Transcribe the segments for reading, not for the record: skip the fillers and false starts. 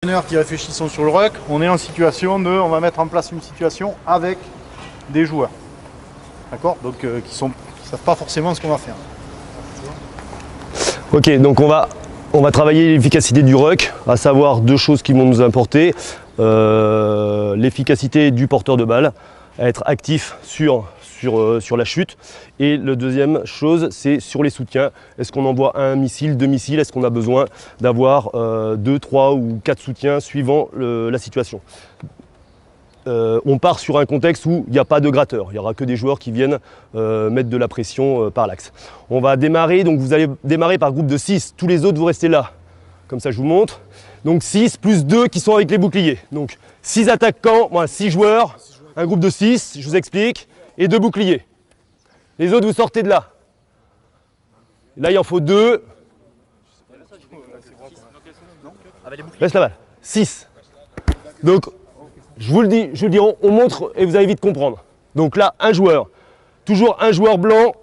entraîneurs qui réfléchissons sur le ruck, on est en situation de, on va mettre en place une situation avec des joueurs, d'accord, donc qui ne savent pas forcément ce qu'on va faire. Ok, donc on va travailler l'efficacité du ruck, à savoir deux choses qui vont nous importer. L'efficacité du porteur de balle, à être actif sur la chute. Et la deuxième chose, c'est sur les soutiens. Est-ce qu'on envoie un missile, deux missiles? Est-ce qu'on a besoin d'avoir 2, 3 ou 4 soutiens suivant la situation? On part sur un contexte où il n'y a pas de gratteur. Il n'y aura que des joueurs qui viennent mettre de la pression par l'axe. On va démarrer, donc vous allez démarrer par groupe de 6. Tous les autres, vous restez là. Comme ça, je vous montre. Donc 6 plus 2 qui sont avec les boucliers. Donc 6 attaquants, 6 joueurs, un groupe de 6, je vous explique, et 2 boucliers. Les autres, vous sortez de là. Là, il en faut 2. Laisse la balle. 6. Donc, je vous le dis, on montre et vous allez vite comprendre. Donc là, un joueur. Toujours un joueur blanc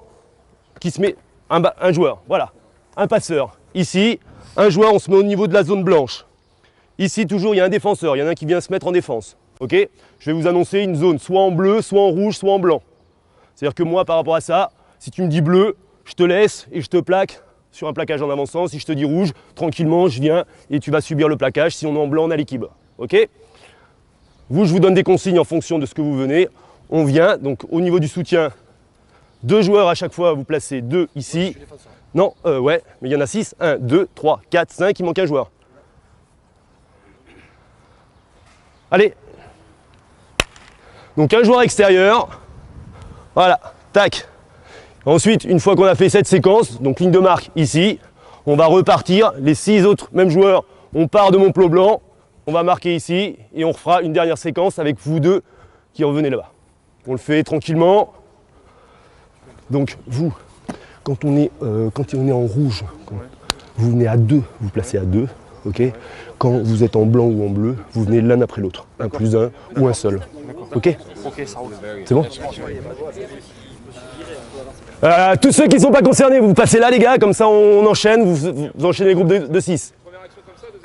qui se met, un joueur, voilà. Un passeur. Ici, un joueur, on se met au niveau de la zone blanche. Ici, toujours, il y a un défenseur. Il y en a un qui vient se mettre en défense. Ok? Je vais vous annoncer une zone soit en bleu, soit en rouge, soit en blanc. C'est-à-dire que moi, par rapport à ça, si tu me dis bleu, je te laisse et je te plaque sur un plaquage en avançant. Si je te dis rouge, tranquillement, je viens et tu vas subir le plaquage. Si on est en blanc, on a l'équipe. Ok? Vous, je vous donne des consignes en fonction de ce que vous venez. On vient, donc au niveau du soutien, 2 joueurs à chaque fois, vous placez 2 ici. Non, ouais, mais il y en a 6. 1, 2, 3, 4, 5, il manque un joueur. Allez. Donc un joueur extérieur. Voilà, tac. Ensuite, une fois qu'on a fait cette séquence, donc ligne de marque ici, on va repartir. Les 6 autres, mêmes joueurs, on part de mon plot blanc. On va marquer ici et on refera une dernière séquence avec vous 2 qui revenez là-bas. On le fait tranquillement. Donc vous, quand on est en rouge, vous venez à 2, vous placez à 2. Ok. Quand vous êtes en blanc ou en bleu, vous venez l'un après l'autre. Un plus un ou un seul. Ok. Ça roule. C'est bon. Tous ceux qui ne sont pas concernés, vous passez là les gars, comme ça on enchaîne, vous enchaînez les groupes de 6.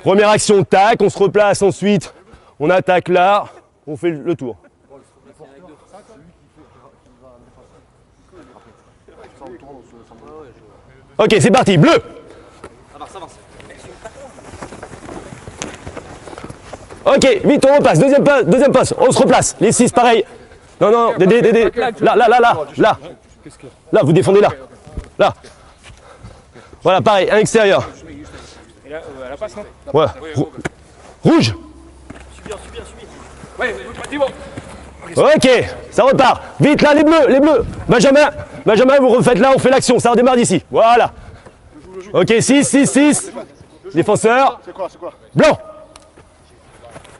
Première action, tac, on se replace ensuite, on attaque là, on fait le tour. Ok, c'est parti, bleu. Ok, vite, on repasse, deuxième passe, on se replace, les 6 pareil. Non, Dédé, là, vous défendez là, là. Voilà, pareil, un extérieur. La passe, non? Ouais. Rouge. Ouais, c'est bon. Ok, ça repart. Vite là, les bleus. Benjamin, vous refaites là, on fait l'action, ça redémarre d'ici. Voilà. Ok, 6. Défenseur. C'est quoi? Blanc.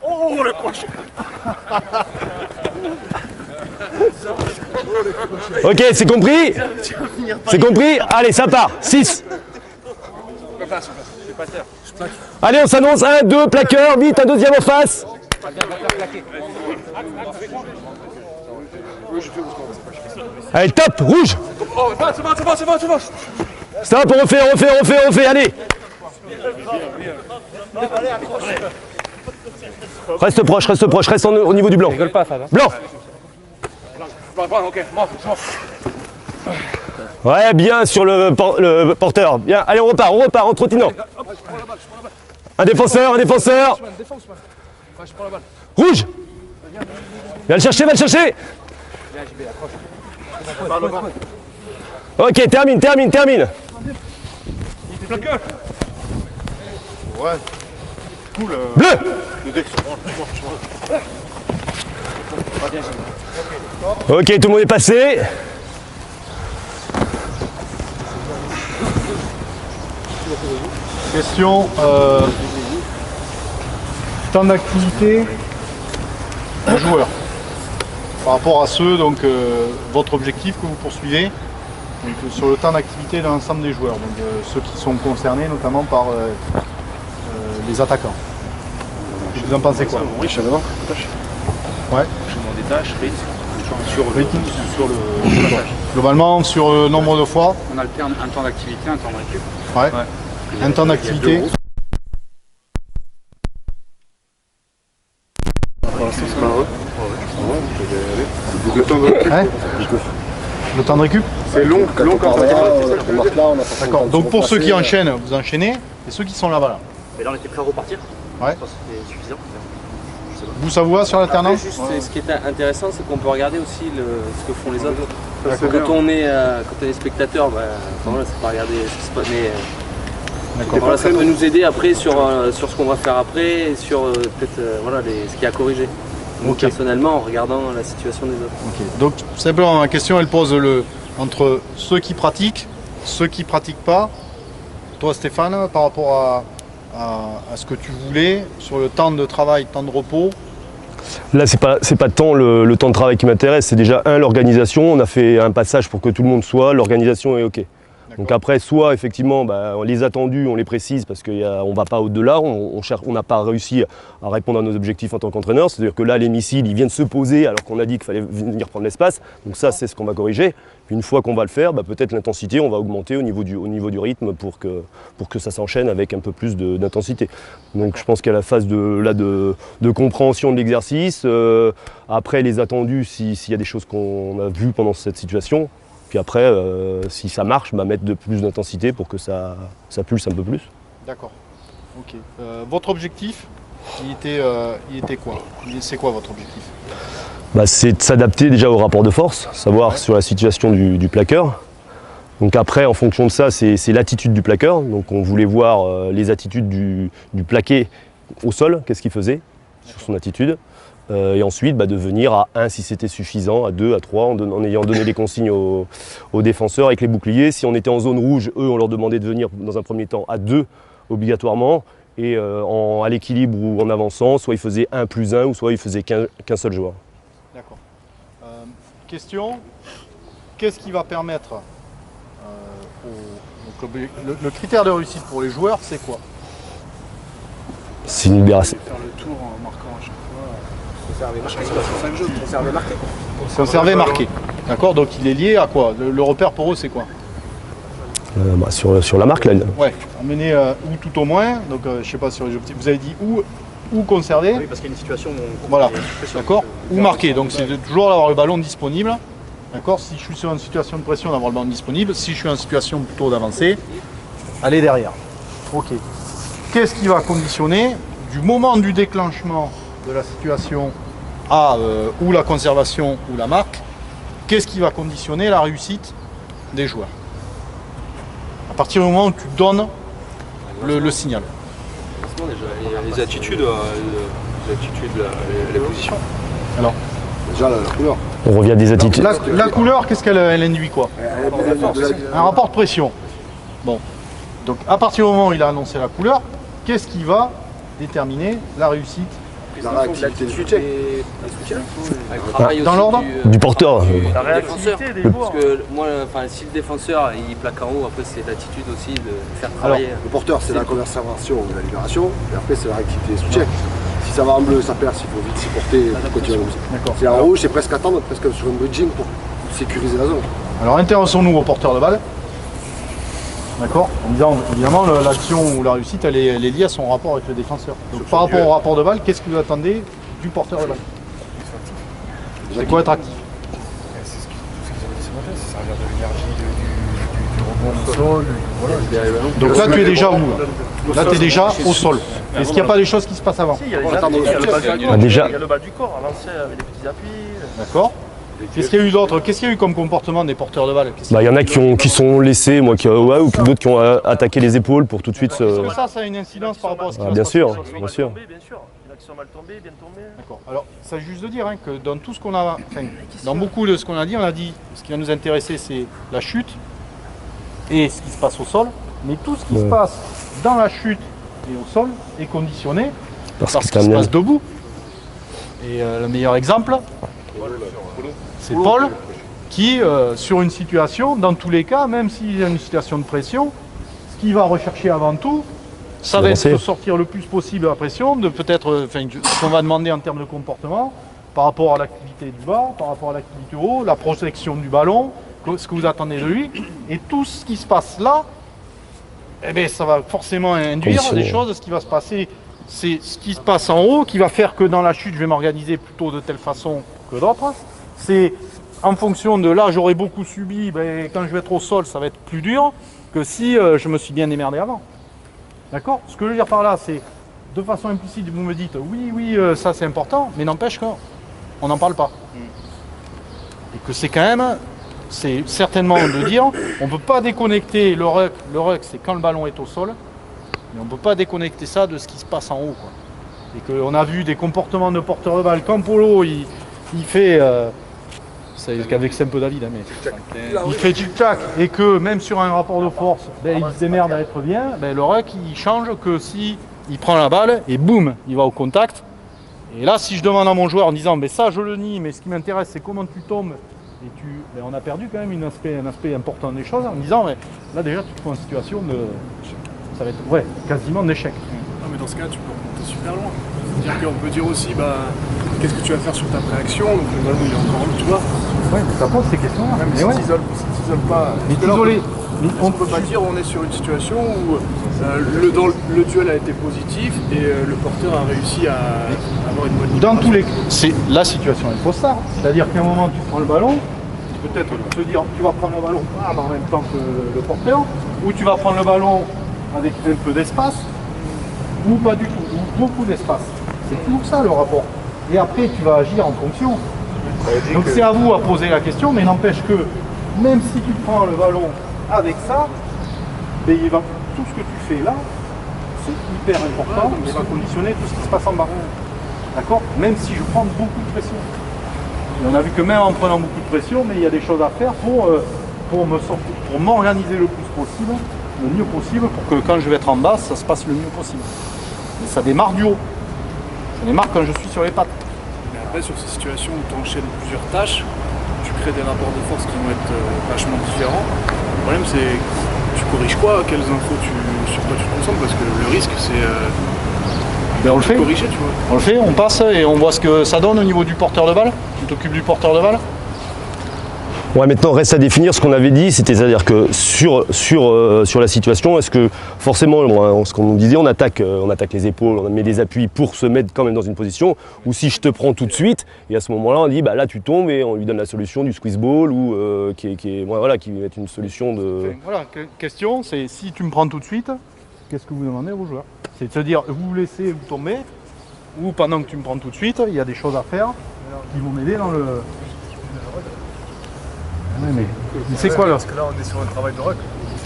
Oh, le crochet. Ok, c'est compris? Allez, ça part. 6. Allez, on s'annonce. 1, 2, plaqueur. Vite, un deuxième en face. Allez, top, rouge. C'est bon. Stop, on refait. Allez. Reste proche, reste au niveau du blanc. Blanc. Ok, bon. Ouais, bien sur le porteur. Bien, allez, on repart en trottinant. Un défenseur. Rouge. Va le chercher. Ok, termine. Ouais. Cool. Bleu. Ok, tout le monde est passé. Question. Temps d'activité aux joueurs. Par rapport à ceux, donc votre objectif que vous poursuivez, donc, sur le temps d'activité de l'ensemble des joueurs, donc ceux qui sont concernés notamment par les attaquants. Vous en pensez quoi? Oui, je suis devant. Ouais. Je demande des tâches, rythme, sur le globalement, sur le nombre de fois. On alterne un temps d'activité, un temps de récup. Ouais. Un temps d'activité. l'instant, c'est malheureux. Le temps de récup. Ouais. Le temps de récup. C'est long quand ça va. D'accord. Donc pour ceux qui enchaînent, vous enchaînez, et ceux qui sont là-bas là. Mais là on était prêt à repartir. Ouais. Je pense que c'était suffisant. Vous, ça vous va sur l'alternance? Juste, ce qui est intéressant, c'est qu'on peut regarder aussi ce que font les autres. Parce que c'est quand on est spectateur, voilà, c'est pas regarder ce qui se passe, mais voilà, ça peut nous aider après sur ce qu'on va faire après et sur peut-être ce qu'il y a à corriger. Donc, personnellement, en regardant la situation des autres. Ok. Donc simplement, ma question, elle pose entre ceux qui pratiquent, ceux qui pratiquent pas. Toi, Stéphane, par rapport à ce que tu voulais sur le temps de travail, temps de repos. Là, c'est pas tant le temps de travail qui m'intéresse, c'est déjà l'organisation. On a fait un passage pour que tout le monde soit, l'organisation est OK. Donc après, soit effectivement, les attendus, on les précise parce qu'on ne va pas au-delà, on n'a pas réussi à répondre à nos objectifs en tant qu'entraîneur. C'est-à-dire que là, les missiles, ils viennent se poser alors qu'on a dit qu'il fallait venir prendre l'espace. Donc ça, c'est ce qu'on va corriger. Puis une fois qu'on va le faire, peut-être l'intensité, on va augmenter au niveau du rythme pour que ça s'enchaîne avec un peu plus d'intensité. Donc je pense qu'il y a la phase de compréhension de l'exercice. Après, les attendus, s'il y a des choses qu'on a vues pendant cette situation. Puis après, si ça marche, mettre de plus d'intensité pour que ça pulse un peu plus. D'accord. Ok. Votre objectif, il était quoi? C'est quoi votre objectif? C'est de s'adapter déjà au rapport de force, savoir sur la situation du plaqueur. Donc après, en fonction de ça, c'est l'attitude du plaqueur. Donc on voulait voir les attitudes du plaqué au sol, qu'est-ce qu'il faisait sur son attitude. Et ensuite de venir à 1 si c'était suffisant, à 2, à 3, en ayant donné les consignes aux défenseurs avec les boucliers. Si on était en zone rouge, eux on leur demandait de venir dans un premier temps à 2 obligatoirement, et à l'équilibre ou en avançant, soit ils faisaient 1 plus 1 ou soit ils faisaient qu'un seul joueur. D'accord. Question, qu'est-ce qui va permettre le critère de réussite pour les joueurs, c'est quoi? C'est une libération. Faire le tour en marquant à chaque fois. Conserver marqué. Conserver marqué. D'accord, donc il est lié à quoi? Le repère pour eux, c'est quoi? Sur la marque, là. Ouais, emmener ou tout au moins, donc je sais pas sur les objectifs, vous avez dit ou conserver. Oui, parce qu'il y a une situation où on voilà, d'accord, ou marquer, donc c'est toujours d'avoir le ballon disponible. D'accord, si je suis sur une situation de pression, d'avoir le ballon disponible. Si je suis en situation plutôt d'avancer, aller derrière. Ok. Qu'est-ce qui va conditionner du moment du déclenchement de la situation à ou la conservation ou la marque, qu'est-ce qui va conditionner la réussite des joueurs? À partir du moment où tu donnes le signal. Les attitudes, les positions. Alors, Déjà la couleur. On revient à des attitudes. la couleur, qu'est-ce qu'elle induit quoi? Un rapport de pression. Bon. Donc à partir du moment où il a annoncé la couleur, qu'est-ce qui va déterminer la réussite? La réactivité du soutien. Dans l'ordre Du porteur. La réactivité des joueurs. Parce que moi, si le défenseur il plaque en haut, après c'est l'attitude aussi de faire travailler. Le porteur, c'est la conservation de la libération, et après c'est la réactivité du soutien. Si ça va en bleu, ça perce, il faut vite s'y porter pour continuer comme ça. Si en rouge, c'est presque attendre, presque sur un bridging pour sécuriser la zone. Alors intéressons-nous au porteur de balle. D'accord. En disant, évidemment, l'action ou la réussite, elle est liée à son rapport avec le défenseur. Donc par rapport au rapport de balle, qu'est-ce que vous attendez du porteur de balle? C'est quoi être actif? C'est ce qu'ils avaient dit ce matin, c'est servir de l'énergie, du rebond au sol. Voilà. Donc là, tu es déjà où? Là, tu es déjà au sol. Est-ce qu'il n'y a pas des choses qui se passent avant? Si, il y a les appuis, il y a le bas du corps, déjà. il y a le bas du corps, avancer avec les petits appuis. D'accord. Qu'est-ce qu'il y a eu d'autre? Qu'est-ce qu'il y a eu comme comportement des porteurs de balle? Il y en a qui sont laissés, ou d'autres qui ont attaqué les épaules pour tout de suite. Est-ce que ça a une incidence par rapport à ce qui va se Bien passer? sûr, Bien bien sûr. sûr. Il y en a qui sont mal tombés, bien tombés. D'accord. Alors, ça juste de dire que dans tout ce qu'on a, dans beaucoup de ce qu'on a dit, ce qui va nous intéresser, c'est la chute et ce qui se passe au sol. Mais tout ce qui se passe dans la chute et au sol est conditionné par ce qui se passe debout. Et le meilleur exemple, c'est Paul qui, sur une situation, dans tous les cas, même s'il y a une situation de pression, ce qu'il va rechercher avant tout, ça va être de sortir le plus possible la pression, de peut-être, ce qu'on va demander en termes de comportement, par rapport à l'activité du bas, par rapport à l'activité du haut, la protection du ballon, ce que vous attendez de lui, et tout ce qui se passe là, ça va forcément induire des choses, ce qui va se passer c'est ce qui se passe en haut qui va faire que dans la chute, je vais m'organiser plutôt de telle façon que d'autres. C'est en fonction de là, j'aurai beaucoup subi, ben, quand je vais être au sol, ça va être plus dur que si je me suis bien démerdé avant. D'accord? Ce que je veux dire par là, c'est de façon implicite, vous me dites oui, ça c'est important, mais n'empêche qu'on n'en parle pas. Et que c'est quand même, c'est certainement de dire, on ne peut pas déconnecter le ruck. Le ruck, c'est quand le ballon est au sol, mais on ne peut pas déconnecter ça de ce qui se passe en haut, quoi. Et qu'on a vu des comportements de porteur de balle. Quand Polo, il fait, c'est qu'avec un peu David, hein, mais il fait tic-tac, et que même sur un rapport de force, ben, il se démerde à être bien, ben, le ruck, il change que si il prend la balle, et boum, il va au contact. Et là, si je demande à mon joueur en disant, mais ça je le nie, mais ce qui m'intéresse, c'est comment tu tombes, et ben, on a perdu quand même un aspect important des choses, en disant, mais là déjà, tu te trouves en situation de... Ça va être quasiment d'échec. Non, mais dans ce cas, tu peux remonter super loin. C'est-à-dire qu'on peut dire aussi, bah, qu'est-ce que tu vas faire sur ta préaction, donc le ballon il est encore là, tu vois. Ouais, ça pose ces questions-là. Même si tu t'isoles pas. Mais Parce que là, isolé. on ne peut pas dire on est sur une situation où le duel a été positif et le porteur a réussi à avoir une bonne Dans libération. tous les cas, c'est la situation est trop ça. C'est-à-dire qu'à un moment tu prends le ballon, peut-être te dire tu vas prendre le ballon en même temps que le porteur, ou tu vas prendre le ballon avec un peu d'espace, ou pas du tout, ou beaucoup d'espace. C'est toujours ça le rapport. Et après tu vas agir en fonction. Donc c'est à vous à poser la question, mais n'empêche que même si tu prends le ballon avec ça, ben, tout ce que tu fais là, c'est hyper important, et va conditionner tout ce qui se passe en bas. D'accord? Même si je prends beaucoup de pression. Et on a vu que même en prenant beaucoup de pression, mais il y a des choses à faire pour m'organiser le plus possible, le mieux possible, pour que quand je vais être en bas, ça se passe le mieux possible. Mais ça démarre du haut. Ça démarre quand je suis sur les pattes. Mais après, sur ces situations où tu enchaînes plusieurs tâches, tu crées des rapports de force qui vont être vachement différents. Le problème, c'est tu corriges quoi, quelles infos sur quoi tu te concentres, parce que le risque, c'est Ben, on le fait. corriger, tu vois. On le fait, on passe et on voit ce que ça donne au niveau du porteur de balle. Tu t'occupes du porteur de balle. Ouais, maintenant reste à définir ce qu'on avait dit, c'est-à-dire que sur la situation, est-ce que forcément, ce qu'on nous disait, on attaque les épaules, on met des appuis pour se mettre quand même dans une position, ou si je te prends tout de suite, et à ce moment-là, on dit, bah là tu tombes et on lui donne la solution du squeeze ball, ou qui va être une solution de... Voilà, question, c'est si tu me prends tout de suite, qu'est-ce que vous demandez aux joueurs? C'est de se dire, vous vous laissez vous tomber, ou pendant que tu me prends tout de suite, il y a des choses à faire qui vont m'aider dans le... Ouais, mais c'est quoi le... Parce que là, on est sur un travail de ruck.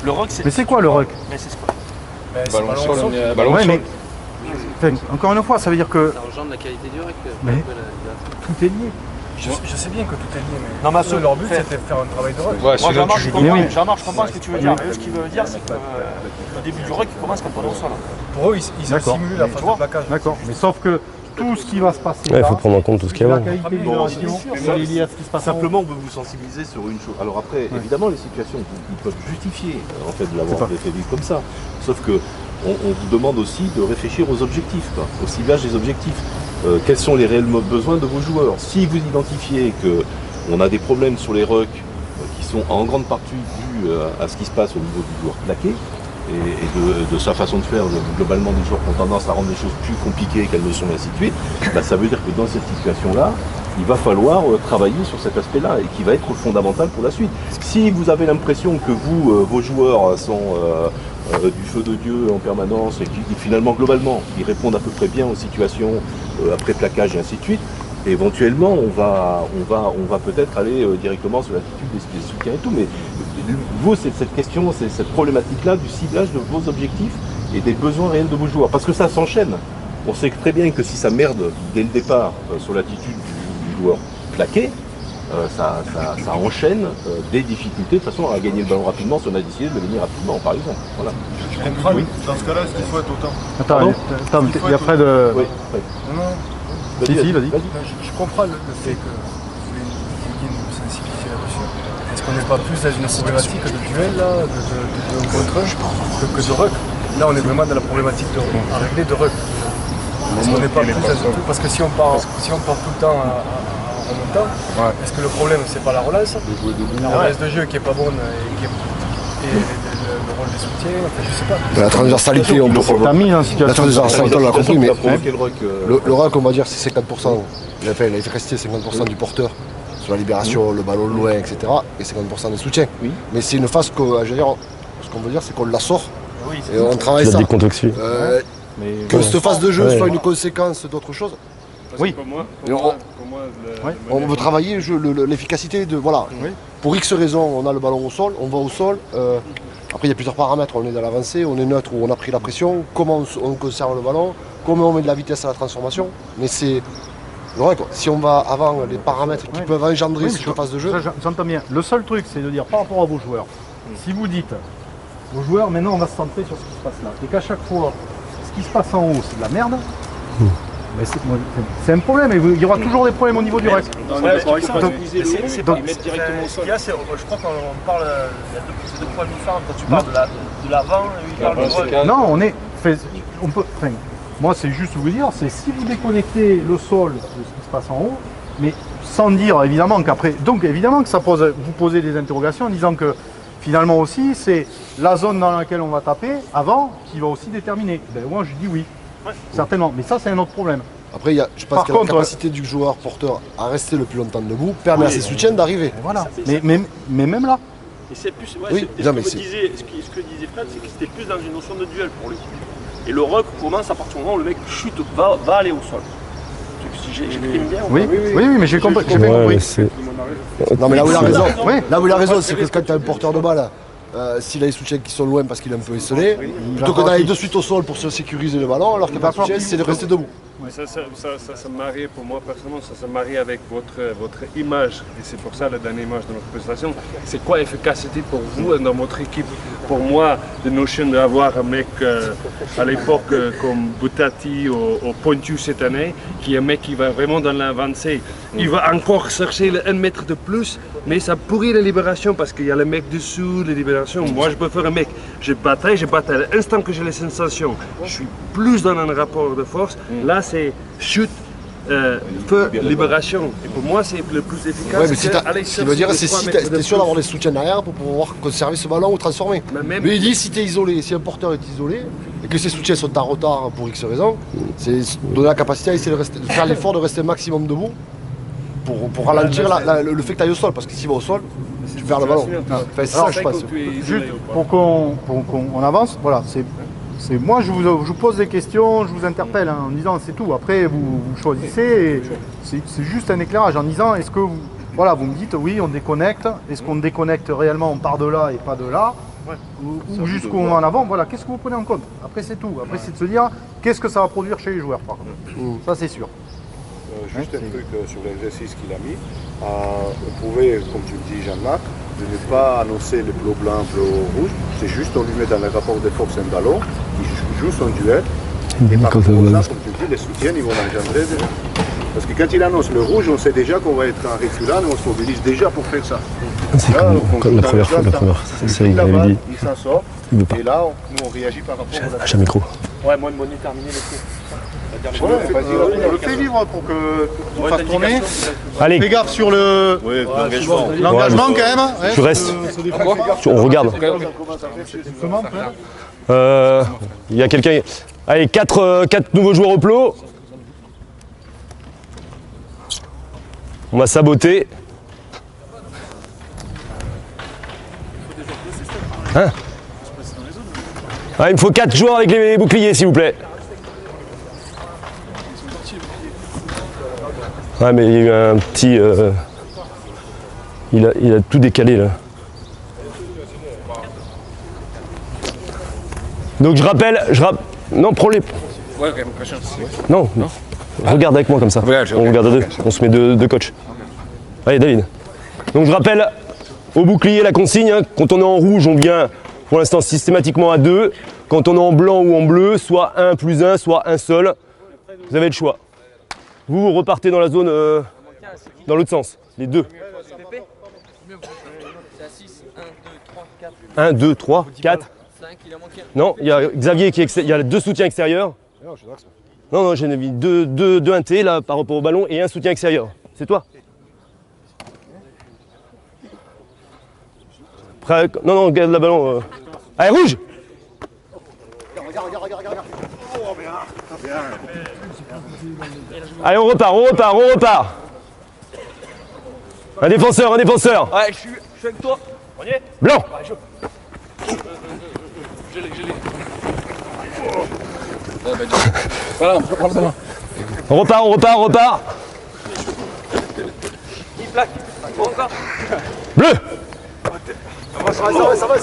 Le rock, c'est. Mais c'est quoi le ruck? Mais c'est quoi? Ballon ballon sol, au sol. on est à ballon Ouais, sol. mais... Enfin, encore une fois, ça veut dire que Ça engendre la qualité du ruck. Mais- un peu la libération. tout est lié. Je sais bien que tout est lié, mais Non, mais eux, leur but, c'était de faire un travail de ruck. Ouais, Moi, c'est là que tu joues Oui, oui. Jean-Marc, je comprends ce que tu veux dire. Mais eux, ce qu'il veut dire, c'est que le début du rock, il commence quand on est au sol. Pour eux, ils D'accord. simulent la phase de plaquage. D'accord, mais sauf que tout ce qui va se passer Ouais, il là, faut prendre en compte tout ce qu'il y a la avant. qualité de libération, c'est lié à ce qui se passe en haut. Simplement, on veut vous sensibiliser sur une chose. Alors après, évidemment, les situations, ils peuvent justifier en fait de l'avoir fait vivre comme ça. Sauf que on vous demande aussi de réfléchir aux objectifs, quoi, au ciblage des objectifs. Quels sont les réels besoins de vos joueurs? Si vous identifiez que on a des problèmes sur les rucks qui sont en grande partie dus à ce qui se passe au niveau du joueur plaqué et de sa façon de faire, globalement des joueurs qui ont tendance à rendre les choses plus compliquées qu'elles ne sont, et ainsi de suite, bah, ça veut dire que dans cette situation-là, il va falloir travailler sur cet aspect-là et qui va être fondamental pour la suite. Si vous avez l'impression que vos joueurs sont du feu de Dieu en permanence et qui finalement, globalement, ils répondent à peu près bien aux situations après plaquage et ainsi de suite, éventuellement, on va peut-être aller directement sur l'attitude des soutiens et tout, mais vous, c'est cette question, c'est cette problématique-là du ciblage de vos objectifs et des besoins réels de vos joueurs, parce que ça s'enchaîne. On sait très bien que si ça merde dès le départ sur l'attitude du joueur plaqué, ça enchaîne des difficultés de façon à gagner le ballon rapidement si on a décidé de le gagner rapidement, par exemple. Voilà. Tu comprends, dans ce cas-là, ce qu'il faut être autant. Attends, il y a près de... Oui, oui. Non, Si, vas-y. je comprends le fait que vous vouliez nous sensibiliser là-dessus. Est-ce qu'on n'est pas plus dans une problématique de duel, là, de contre un, que de ruck? Là, on est vraiment dans la problématique à régler de ruck. Est-ce qu'on n'est pas plus dans un truc? Parce que si on part tout le temps en remontant, est-ce que le problème, c'est pas la relance? La relance de jeu qui est pas bonne et le rôle des soutiens, enfin, je sais pas. La transversalité, on peut T'as mis en situation. La transversalité, on l'a compris, mais le le ruck, on va dire, c'est 50%. L'efficacité, c'est 50% du porteur sur la libération, le ballon loin, etc. Et 50% des soutiens. Oui. Mais c'est une phase que, je veux dire, ce qu'on veut dire, c'est qu'on la sort et on Tu travaille l'as ça. décontextué. Que cette phase de jeu Ouais. soit une conséquence d'autre chose. Oui. Et on veut travailler l'efficacité de. Voilà. Oui. Pour X raisons, on a le ballon au sol, on va au sol. Après, il y a plusieurs paramètres. On est dans l'avancée, on est neutre ou on a pris la pression. Comment on conserve le ballon, comment on met de la vitesse à la transformation. Mais c'est. Ouais, quoi. Si on va avant les paramètres qui peuvent engendrer cette phase de jeu. J'entends bien. Le seul truc, c'est de dire par rapport à vos joueurs, si vous dites, vos joueurs, maintenant on va se centrer sur ce qui se passe là, et qu'à chaque fois, ce qui se passe en haut, c'est de la merde, mais c'est un problème, et il y aura toujours des problèmes au niveau du reste. C'est pas mettre directement au sol. Je crois qu'on parle, c'est deux points différents quand tu parles de l'avant et il parle du rôle. Non, on peut. Enfin, moi, c'est juste vous dire, c'est si vous déconnectez le sol de ce qui se passe en haut, mais sans dire évidemment qu'après. Donc évidemment que ça pose, vous posez des interrogations en disant que finalement aussi, c'est la zone dans laquelle on va taper avant qui va aussi déterminer. Ben, moi, je dis oui, certainement. Mais ça, c'est un autre problème. Après, je pense que la capacité du joueur porteur à rester le plus longtemps debout permet à ses soutiens d'arriver. Voilà. Mais même là. Et c'est plus, Oui, ce que disait Fred, c'est que c'était plus dans une notion de duel pour lui. Et le ruck commence à partir du moment où le mec chute, va aller au sol. J'exprime bien. Oui, mais j'ai compris. J'ai bien compris. Non, mais là où il a raison, là où il a raison, c'est que quand tu as un porteur de balle, s'il a les soutiens qui sont loin parce qu'il est un peu esselé, plutôt que d'aller de suite au sol pour se sécuriser le ballon, alors que le soutien, c'est de rester debout. Ça se marie, pour moi personnellement, ça se marie avec votre image. Et c'est pour ça la dernière image de notre présentation. C'est quoi l'efficacité pour vous dans votre équipe? Pour moi, la notion d'avoir un mec à l'époque comme Boutati au Pointu cette année, qui est un mec qui va vraiment dans l'avancée. Il va encore chercher le 1 mètre de plus, mais ça pourrit la libération parce qu'il y a le mec dessous, la libération. Moi, je peux faire un mec, je bataille. L'instant que j'ai les sensations, je suis plus dans un rapport de force. Là, c'est chute, feu, libération. Et pour moi, c'est le plus efficace. Ouais, mais ce qui veut dire, c'est si tu es sûr d'avoir les soutiens derrière pour pouvoir conserver ce ballon ou transformer. Mais il dit, si tu es isolé, si un porteur est isolé, et que ses soutiens sont en retard pour X raisons, c'est donner la capacité à essayer de faire l'effort de rester maximum debout pour ralentir le fait que tu ailles au sol. Parce que s'il va au sol, tu perds le ballon. Enfin, c'est ça, je pense. Juste pour qu'on avance, voilà, moi je vous pose des questions, je vous interpelle en disant c'est tout. Après vous choisissez, c'est juste un éclairage en disant est-ce que vous me dites oui on déconnecte, est-ce qu'on déconnecte réellement, on part de là et pas de là, ou jusqu'au moment en avant, voilà, qu'est-ce que vous prenez en compte? Après c'est tout, après c'est de se dire qu'est-ce que ça va produire chez les joueurs par contre, ça c'est sûr. Juste un truc sur l'exercice qu'il a mis, on pouvait, comme tu le dis Jean-Marc, de ne pas annoncer le bleu blanc, bleu rouge, c'est juste on lui met dans le rapport de force un ballon, il joue son duel, et par contre là, comme tu le dis, les soutiens ils vont l'engendrer déjà. Parce que quand il annonce le rouge, on sait déjà qu'on va être en reculant et on se mobilise déjà pour faire ça. C'est comme la première fois, c'est il avait dit. Il s'en sort, et là, nous on réagit par rapport à la... Lâche un micro. Ouais, moi de mon terminé le coup. On le fait vivre pour qu'on fasse tourner. Allez. Fais gaffe sur l'engagement quand même. Tu restes. On regarde. Il y a quelqu'un. Allez, 4 nouveaux joueurs au plot. On va saboter. Hein? Il me faut 4 joueurs avec les boucliers, s'il vous plaît. Ouais, mais il y a eu un petit... il a tout décalé, là. Donc je rappelle... Non, prends-les. Ouais, quand même, prochain. Non. Regarde avec moi comme ça. On regarde à deux. On se met deux coachs. Allez, David. Donc je rappelle au bouclier la consigne. Hein, quand on est en rouge, on vient pour l'instant systématiquement à 2. Quand on est en blanc ou en bleu, soit 1 plus 1, soit un seul. Vous avez le choix. Vous repartez dans la zone dans l'autre sens. Les deux. 1, 2, 3, 4. Non, il y a Xavier il y a 2 soutiens extérieurs. Non, j'ai mis 2 intés là par rapport au ballon et un soutien extérieur. C'est toi? Prêt? Non, garde le ballon. Allez, rouge. Allez, on repart. Un défenseur. Ouais, je suis avec toi. On y est? Blanc. Je l'ai. Voilà, je prends le ballon. On repart. Il plaque. Encore. Bleu. Ça va.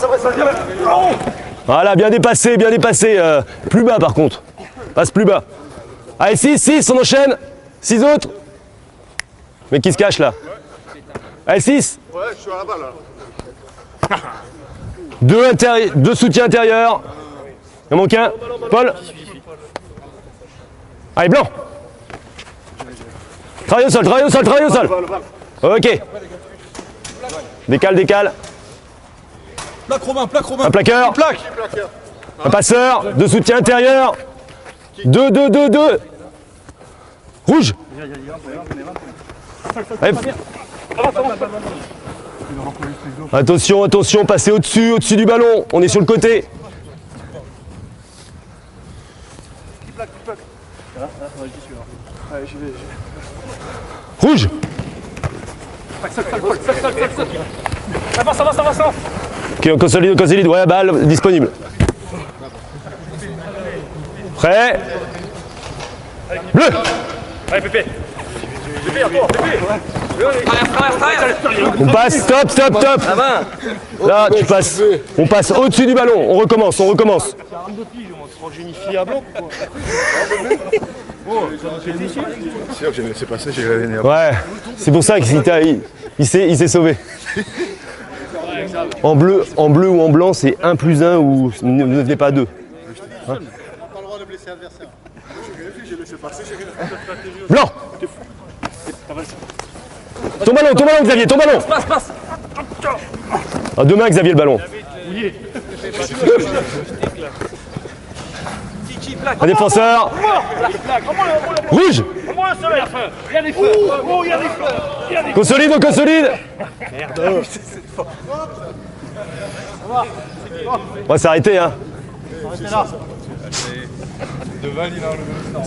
Voilà, bien dépassé. Plus bas par contre. Passe plus bas. Allez, 6, on enchaîne. 6 autres. Mais qui se cache là? Allez, 6. Ouais, je suis à la balle là. 2 soutiens intérieurs. Il en manque un. Paul. Allez, blanc. Travaille au sol. Ok. Décale. Plaque Romain. Un plaqueur. Un passeur. 2 soutiens intérieurs. 2. Rouge. Allez. Attention, passez au-dessus du ballon. On est sur le côté. Rouge. Avance. Ok, on consolide. Ouais, balle disponible. Prêt. Bleu. Allez, Pépé. À toi, Pépé. On passe, stop. Là, tu passes. On passe au-dessus du ballon. On recommence. C'est sûr que j'ai laissé passer, j'ai gagné. Ouais, c'est pour ça qu'il s'est sauvé. En bleu ou en blanc, c'est 1 + 1 ou ne venez pas 2. On n'a pas le droit de blesser l'adversaire. J'ai laissé passer, j'ai rien. Blanc. Ton ballon, Xavier, ton ballon. Passe. À 2 mains, Xavier, le ballon. Un défenseur. Rouge. Consolide. On va s'arrêter, hein. Devant, il a enlevé le temps.